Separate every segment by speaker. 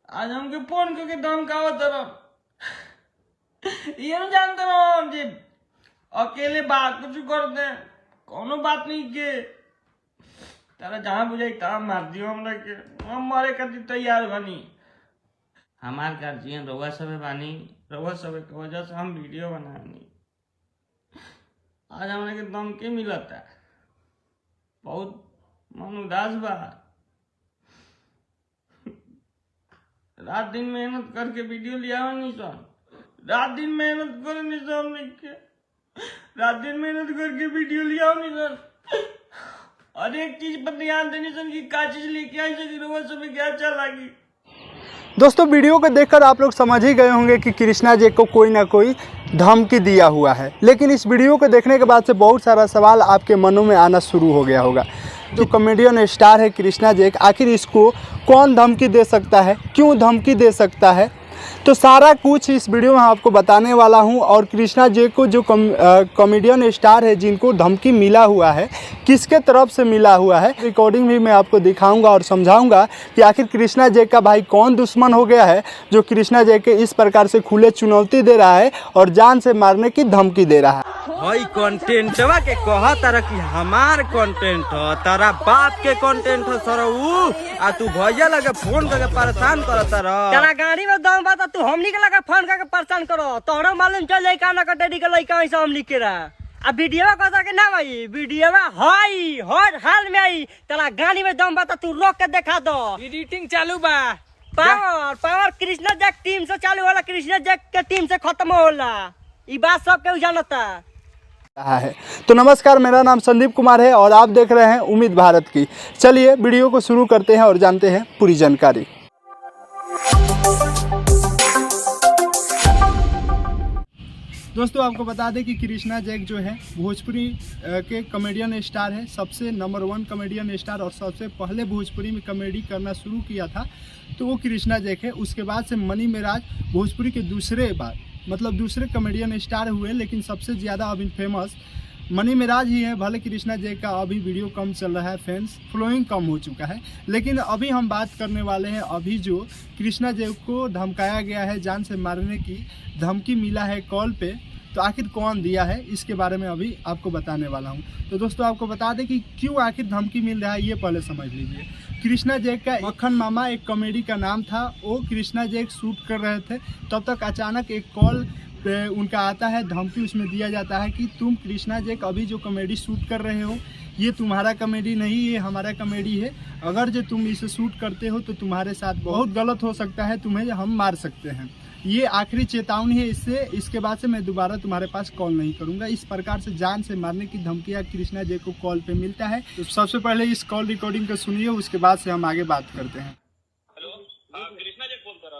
Speaker 1: आज हमके फोन करके धमकावत तरफ ये नहीं जानते हम जी अकेले बात कुछ कर दे कोनो बात नहीं के तारा जहाँ बुझाई तहाँ मार दियो हमरा के हम मारे खातिर तैयार बनी। हमार गार्जियन रउआ सबे बानी, रउआ सबे के वजह से हम वीडियो बनानी। आज हमरा के धमकी मिलता, बहुत मन उदास बा। रात दिन मेहनत करके वीडियो लिया नहीं सन, रात दिन मेहनत कर नहीं सन, रात दिन मेहनत करके वीडियो लिया नहीं सन। और एक चीज पर ध्यान देनी सन कि क्या चीज लेके आई सकी रउआ सबे क्या अच्छा लगी।
Speaker 2: दोस्तों वीडियो को देखकर आप लोग समझ ही गए होंगे कि कृष्णा जी को कोई ना कोई धमकी दिया हुआ है, लेकिन इस वीडियो को देखने के बाद से बहुत सारा सवाल आपके मनों में आना शुरू हो गया होगा। जो कॉमेडियन स्टार है कृष्णा जी, आखिर इसको कौन धमकी दे सकता है, क्यों धमकी दे सकता है, तो सारा कुछ इस वीडियो में आपको बताने वाला हूं। और कृष्णा जी को जो कॉमेडियन स्टार है जिनको धमकी मिला हुआ है, किसके तरफ से मिला हुआ है, रिकॉर्डिंग भी मैं आपको दिखाऊंगा और समझाऊंगा कि आखिर कृष्णा जी का भाई कौन दुश्मन हो गया है जो कृष्णा जी के इस प्रकार से खुले चुनौती दे रहा है और जान से मारने की धमकी दे रहा है।
Speaker 3: भाई कंटेंटवा के कहा तारा कि हमार कंटेंट हो, तारा बाप के कंटेंट हो सरऊ, आ तू भैया लगे फोन करके परेशान करत रह।
Speaker 4: तेरा गाड़ी में दम बा तू हमनी के लगा फोन करके परेशान करो, तोहरा मालूम चल जाई का ना कटेडी के लइका ऐसा हमनी के रहा। अब वीडियोवा कहता कि ना भाई वीडियोवा हाई हर हाल में आई, तेरा गाड़ी में दम बा तू रोक के दिखा दो।
Speaker 5: एडिटिंग चालू बा,
Speaker 4: power power Krishna Jack team से चालू होला, कृष्णा जैक के टीम से खत्म होला, ई बात सब केहू जानता
Speaker 2: है। तो नमस्कार, मेरा नाम संदीप कुमार है और आप देख रहे हैं उम्मीद भारत की। चलिए वीडियो को शुरू करते हैं और जानते हैं पूरी जानकारी। दोस्तों आपको बता दें कि कृष्णा जैक जो है भोजपुरी के कॉमेडियन स्टार है, सबसे नंबर 1 कॉमेडियन स्टार, और सबसे पहले भोजपुरी में कॉमेडी करना शुरू किया था तो वो कृष्णा जैक है। उसके बाद से मनी मेराज भोजपुरी के दूसरे कॉमेडियन स्टार हुए, लेकिन सबसे ज़्यादा अभी फेमस मनी मेराज ही है। भले कृष्णा जैक का अभी वीडियो कम चल रहा है, फैंस फॉलोइंग कम हो चुका है, लेकिन अभी हम बात करने वाले हैं अभी जो कृष्णा जैक को धमकाया गया है, जान से मारने की धमकी मिला है कॉल पे, तो आखिर कौन दिया है इसके बारे में अभी आपको बताने वाला हूं। तो दोस्तों आपको बता दें कि क्यों आखिर धमकी मिल रहा है ये पहले समझ लीजिए। कृष्णा जैक का मक्खन मामा एक कॉमेडी का नाम था, वो कृष्णा जैक शूट कर रहे थे, तब तक अचानक एक कॉल पे उनका आता है, धमकी उसमें दिया जाता है कि तुम कृष्णा जैक अभी जो कॉमेडी शूट कर रहे हो ये तुम्हारा कॉमेडी नहीं, ये हमारा कॉमेडी है, अगर जो तुम इसे शूट करते हो तो तुम्हारे साथ बहुत गलत हो सकता है, तुम्हें हम मार सकते हैं, ये आखिरी चेतावनी है, इसके बाद से मैं दोबारा तुम्हारे पास कॉल नहीं करूंगा। इस प्रकार से जान से मारने की धमकियां कृष्णा जैक को कॉल पे मिलता है। तो सबसे पहले इस कॉल रिकॉर्डिंग को सुनिए, उसके बाद से हम आगे बात करते हैं।
Speaker 6: हेलो, हाँ कृष्णा जैक बोल कर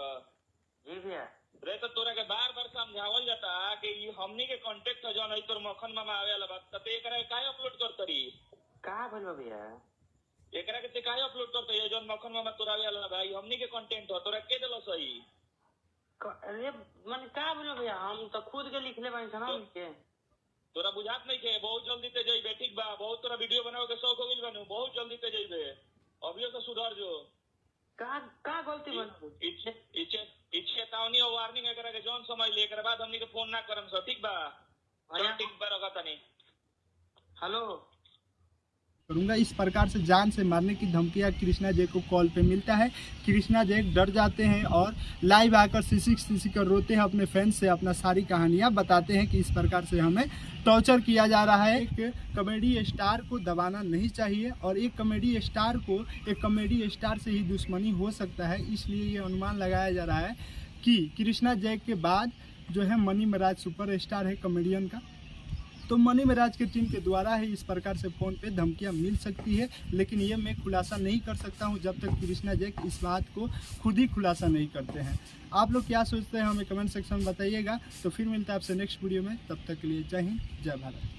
Speaker 6: जी भैया रे, तो तोरा के बार बार समझावल जाता कि ये हमनी के कांटेक्ट है जौन है तोर मक्खन मामा आवे वाला बात, त एकरा के काहे अपलोड करतरी?
Speaker 7: का भइल भैया?
Speaker 6: एकरा के काहे अपलोड करतई जौन मक्खन मामा तोरा आवे वाला भाई हमनी के कंटेंट हो, तोरा के देलो सही?
Speaker 7: अरे मन का बोलो भैया, हम तो खुद के लिखले बानी ना के।
Speaker 6: तोरा बुझात नहीं के बहुत जल्दी ते जइबे, ठीक बा? बहुत तोरा वीडियो बनावे के शौक हो गेल बानू, बहुत जल्दी ते जइबे, अभियो तो सुधर जो।
Speaker 7: का गलती बन
Speaker 6: इच्छे चेतावनी और वार्निंग एकरा के जौन समझ ले, एकरा बाद हमनी के फोन ना करम सो, ठीक बा? ठीक बा, रखा तनी।
Speaker 7: हेलो
Speaker 2: करूंगा। इस प्रकार से जान से मारने की धमकियां कृष्णा जैक को कॉल पे मिलता है। कृष्णा जैक डर जाते हैं और लाइव आकर सिसी कर रोते हैं, अपने फैंस से अपना सारी कहानियां बताते हैं कि इस प्रकार से हमें टॉर्चर किया जा रहा है। एक कॉमेडी स्टार को दबाना नहीं चाहिए और एक कॉमेडी स्टार को एक कॉमेडी स्टार से ही दुश्मनी हो सकता है, इसलिए ये अनुमान लगाया जा रहा है कि कृष्णा जैक के बाद जो है मनी मेराज सुपर स्टार है कॉमेडियन का, तो मनी मेराज के टीम के द्वारा ही इस प्रकार से फ़ोन पे धमकियां मिल सकती है, लेकिन ये मैं खुलासा नहीं कर सकता हूं जब तक कृष्णा जैक इस बात को खुद ही खुलासा नहीं करते हैं। आप लोग क्या सोचते हैं हमें कमेंट सेक्शन में बताइएगा। तो फिर मिलता है आपसे नेक्स्ट वीडियो में, तब तक के लिए जय हिंद जय भारत।